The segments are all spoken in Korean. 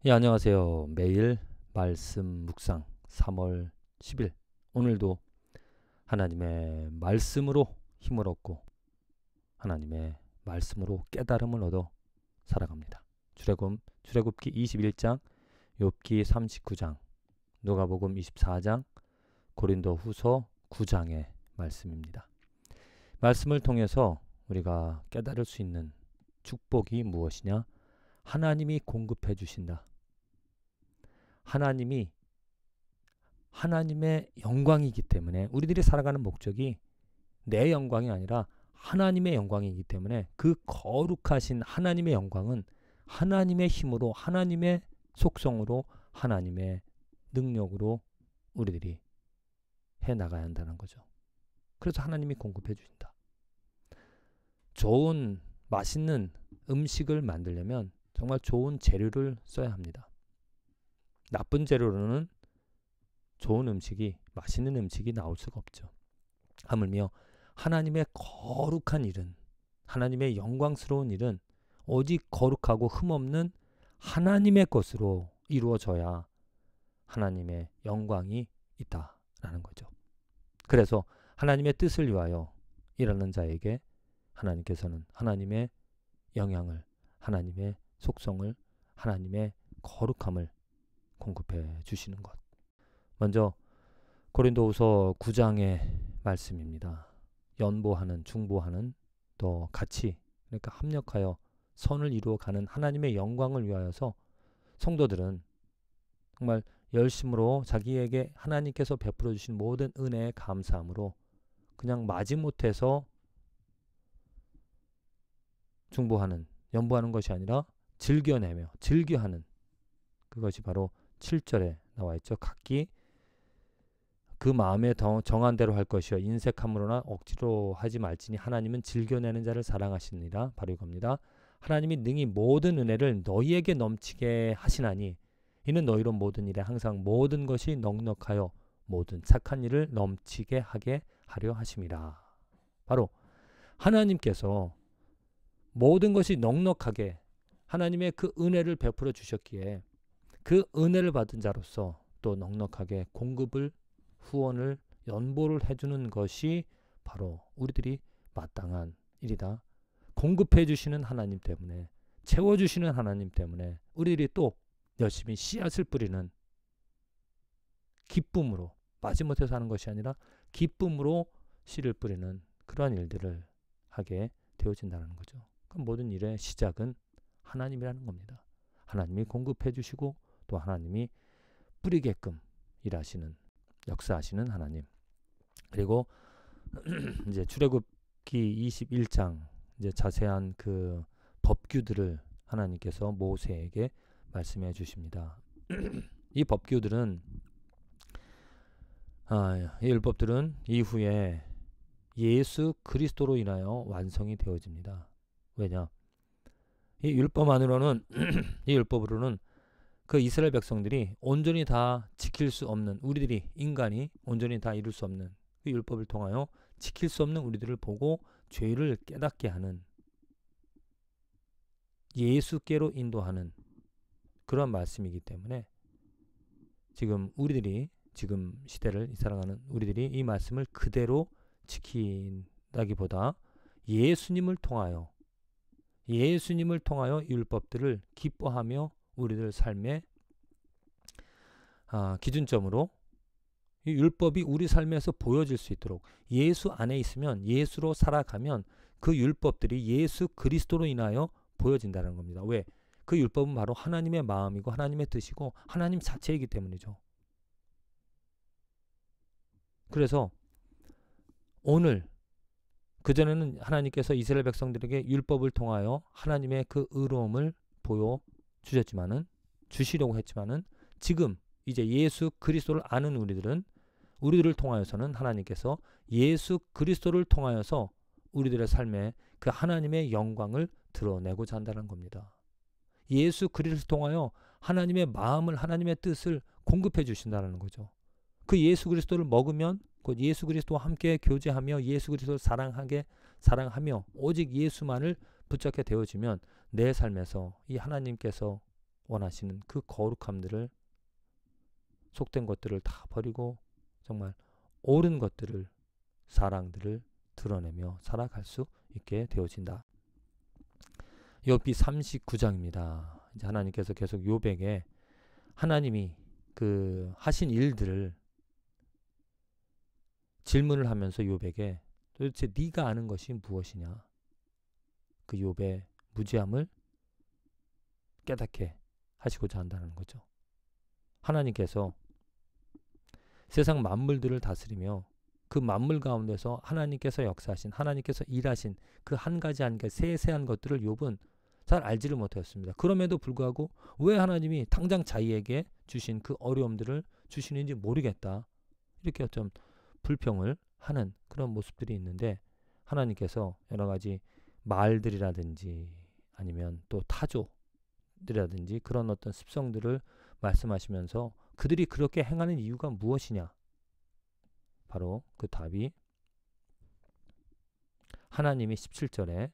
예, 안녕하세요. 매일 말씀 묵상 3월 10일. 오늘도 하나님의 말씀으로 힘을 얻고 하나님의 말씀으로 깨달음을 얻어 살아갑니다. 출애굽기 21장, 욥기 39장, 누가복음 24장, 고린도후서 9장의 말씀입니다. 말씀을 통해서 우리가 깨달을 수 있는 축복이 무엇이냐? 하나님이 공급해 주신다. 하나님의 영광이기 때문에 우리들이 살아가는 목적이 내 영광이 아니라 하나님의 영광이기 때문에 그 거룩하신 하나님의 영광은 하나님의 힘으로, 하나님의 속성으로, 하나님의 능력으로 우리들이 해나가야 한다는 거죠. 그래서 하나님이 공급해 주신다. 좋은 맛있는 음식을 만들려면 정말 좋은 재료를 써야 합니다. 나쁜 재료로는 좋은 음식이, 맛있는 음식이 나올 수가 없죠. 하물며 하나님의 거룩한 일은, 하나님의 영광스러운 일은 오직 거룩하고 흠없는 하나님의 것으로 이루어져야 하나님의 영광이 있다라는 거죠. 그래서 하나님의 뜻을 위하여 일하는 자에게 하나님께서는 하나님의 영향을, 하나님의 속성을, 하나님의 거룩함을 공급해 주시는 것. 먼저 고린도후서 9장의 말씀입니다. 연보하는, 중보하는, 또 같이, 그러니까 합력하여 선을 이루어가는 하나님의 영광을 위하여서 성도들은 정말 열심으로 자기에게 하나님께서 베풀어 주신 모든 은혜에 감사함으로 그냥 마지못해서 중보하는, 연보하는 것이 아니라 즐겨내며 즐겨하는, 그것이 바로 7절에 나와 있죠. 각기 그 마음에 정한 대로 할 것이요 인색함으로나 억지로 하지 말지니 하나님은 즐겨내는 자를 사랑하시느니라. 바로 이겁니다. 하나님이 능히 모든 은혜를 너희에게 넘치게 하시나니 이는 너희로 모든 일에 항상 모든 것이 넉넉하여 모든 착한 일을 넘치게 하게 하려 하심이라. 바로 하나님께서 모든 것이 넉넉하게 하나님의 그 은혜를 베풀어 주셨기에 그 은혜를 받은 자로서 또 넉넉하게 공급을, 후원을, 연보를 해주는 것이 바로 우리들이 마땅한 일이다. 공급해 주시는 하나님 때문에, 채워주시는 하나님 때문에 우리들이 또 열심히 씨앗을 뿌리는 기쁨으로, 마지못해서 하는 것이 아니라 기쁨으로 씨를 뿌리는 그러한 일들을 하게 되어진다는 거죠. 그 모든 일의 시작은 하나님이라는 겁니다. 하나님이 공급해 주시고 또 하나님이 뿌리게끔 일하시는, 역사하시는 하나님. 그리고 이제 출애굽기 21장 이제 자세한 그 법규들을 하나님께서 모세에게 말씀해 주십니다. 이 법규들은 이 율법들은 이후에 예수 그리스도로 인하여 완성이 되어집니다. 왜냐? 이 율법만으로는 이 율법으로는 그 이스라엘 백성들이 온전히 다 지킬 수 없는, 우리들이 인간이 온전히 다 이룰 수 없는 그 율법을 통하여 지킬 수 없는 우리들을 보고 죄를 깨닫게 하는, 예수께로 인도하는 그런 말씀이기 때문에 지금 우리들이, 지금 시대를 살아가는 우리들이 이 말씀을 그대로 지킨다기보다 예수님을 통하여 율법들을 기뻐하며 우리들 삶의 기준점으로 이 율법이 우리 삶에서 보여질 수 있도록 예수 안에 있으면, 예수로 살아가면 그 율법들이 예수 그리스도로 인하여 보여진다는 겁니다. 왜? 그 율법은 바로 하나님의 마음이고 하나님의 뜻이고 하나님 자체이기 때문이죠. 그래서 오늘, 그전에는 하나님께서 이스라엘 백성들에게 율법을 통하여 하나님의 그 의로움을 보여주셨지만은, 주시려고 했지만은, 지금 이제 예수 그리스도를 아는 우리들을 통하여서는 하나님께서 예수 그리스도를 통하여서 우리들의 삶에 그 하나님의 영광을 드러내고자 한다는 겁니다. 예수 그리스도를 통하여 하나님의 마음을, 하나님의 뜻을 공급해 주신다는 거죠. 그 예수 그리스도를 먹으면 곧 예수 그리스도와 함께 교제하며 예수 그리스도를 사랑하며 오직 예수만을 붙잡게 되어지면 내 삶에서 이 하나님께서 원하시는 그 거룩함들을, 속된 것들을 다 버리고 정말 옳은 것들을, 사랑들을 드러내며 살아갈 수 있게 되어진다. 욥기 39장입니다. 이제 하나님께서 계속 욥에게 하나님이 그 하신 일들을 질문을 하면서 욥에게 도대체 네가 아는 것이 무엇이냐, 그 욥의 무지함을 깨닫게 하시고자 한다는 거죠. 하나님께서 세상 만물들을 다스리며 그 만물 가운데서 하나님께서 역사하신, 하나님께서 일하신 그 한 가지 한 가지 세세한 것들을 욥은 잘 알지를 못하였습니다. 그럼에도 불구하고 왜 하나님이 당장 자기에게 주신 그 어려움들을 주시는지 모르겠다, 이렇게 좀 불평을 하는 그런 모습들이 있는데, 하나님께서 여러 가지 말들이라든지 아니면 또 타조들이라든지 그런 어떤 습성들을 말씀하시면서 그들이 그렇게 행하는 이유가 무엇이냐, 바로 그 답이 하나님이 17절에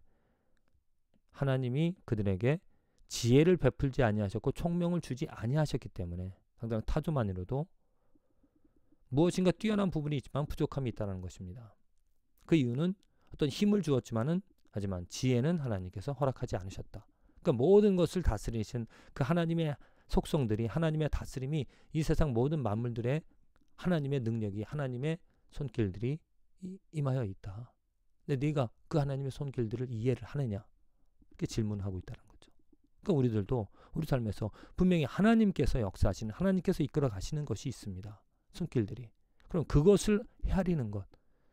하나님이 그들에게 지혜를 베풀지 아니하셨고 총명을 주지 아니하셨기 때문에, 당장 타조만으로도 무엇인가 뛰어난 부분이 있지만 부족함이 있다는 것입니다. 그 이유는 어떤 힘을 주었지만은 하지만 지혜는 하나님께서 허락하지 않으셨다. 그러니까 모든 것을 다스리신 그 하나님의 속성들이, 하나님의 다스림이 이 세상 모든 만물들의 하나님의 능력이, 하나님의 손길들이 임하여 있다. 근데 네가 그 하나님의 손길들을 이해를 하느냐, 이렇게 질문하고 있다는 거죠. 그러니까 우리들도 우리 삶에서 분명히 하나님께서 역사하시는, 하나님께서 이끌어 가시는 것이 있습니다. 손길들이. 그럼 그것을 헤아리는 것.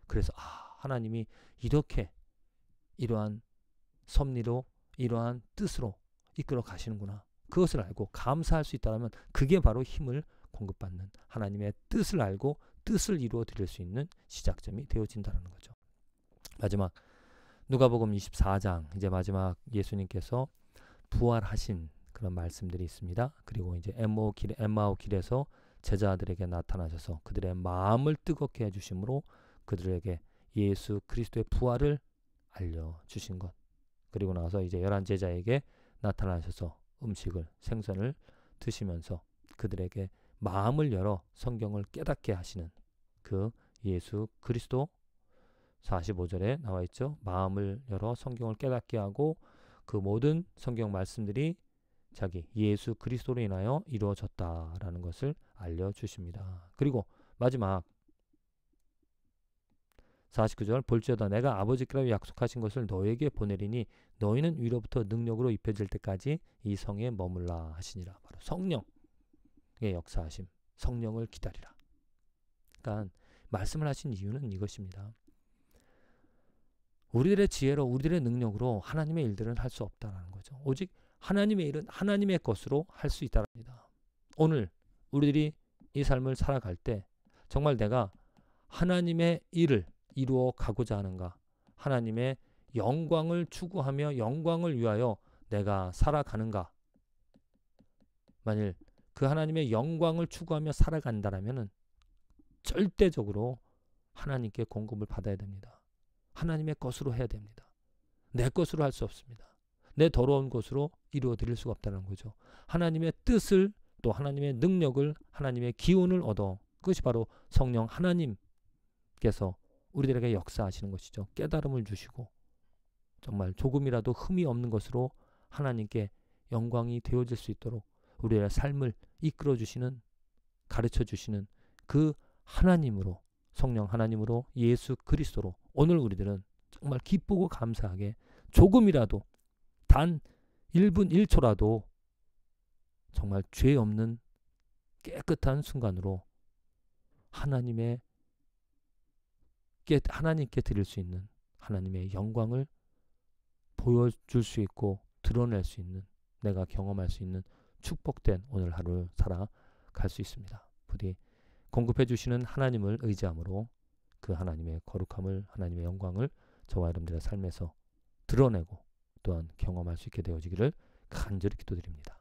그래서 하나님이 이렇게 이러한 섭리로, 이러한 뜻으로 이끌어 가시는구나, 그것을 알고 감사할 수 있다면 그게 바로 힘을 공급받는, 하나님의 뜻을 알고 뜻을 이루어 드릴 수 있는 시작점이 되어진다는 거죠. 마지막 누가복음 24장, 이제 마지막 예수님께서 부활하신 그런 말씀들이 있습니다. 그리고 이제 엠마오 길에서 제자들에게 나타나셔서 그들의 마음을 뜨겁게 해주심으로 그들에게 예수 그리스도의 부활을 알려주신 것. 그리고 나서 이제 11 제자에게 나타나셔서 음식을, 생선을 드시면서 그들에게 마음을 열어 성경을 깨닫게 하시는 그 예수 그리스도, 45절에 나와 있죠. 마음을 열어 성경을 깨닫게 하고 그 모든 성경 말씀들이 자기 예수 그리스도로 인하여 이루어졌다라는 것을 알려주십니다. 그리고 마지막 49절, 볼지어다 내가 아버지께로 약속하신 것을 너에게 보내리니 너희는 위로부터 능력으로 입혀질 때까지 이 성에 머물라 하시니라. 바로 성령의 역사하심, 성령을 기다리라. 그러니까 말씀을 하신 이유는 이것입니다. 우리들의 지혜로, 우리들의 능력으로 하나님의 일들은 할 수 없다는 거죠. 오직 하나님의 일은 하나님의 것으로 할 수 있다는 겁니다. 오늘 우리들이 이 삶을 살아갈 때 정말 내가 하나님의 일을 이루어 가고자 하는가, 하나님의 영광을 추구하며 영광을 위하여 내가 살아가는가. 만일 그 하나님의 영광을 추구하며 살아간다라면 절대적으로 하나님께 공급을 받아야 됩니다. 하나님의 것으로 해야 됩니다. 내 것으로 할 수 없습니다. 내 더러운 것으로 이루어 드릴 수가 없다는 거죠. 하나님의 뜻을, 또 하나님의 능력을, 하나님의 기운을 얻어, 그것이 바로 성령 하나님께서 우리들에게 역사하시는 것이죠. 깨달음을 주시고 정말 조금이라도 흠이 없는 것으로 하나님께 영광이 되어질 수 있도록 우리의 삶을 이끌어 주시는, 가르쳐 주시는 그 하나님으로, 성령 하나님으로, 예수 그리스도로 오늘 우리들은 정말 기쁘고 감사하게 조금이라도, 단 1분 1초라도 정말 죄 없는 깨끗한 순간으로 하나님께 드릴 수 있는 하나님의 영광을 보여줄 수 있고 드러낼 수 있는, 내가 경험할 수 있는 축복된 오늘 하루를 살아갈 수 있습니다. 부디 공급해 주시는 하나님을 의지함으로 그 하나님의 거룩함을, 하나님의 영광을 저와 여러분들의 삶에서 드러내고 또한 경험할 수 있게 되어지기를 간절히 기도드립니다.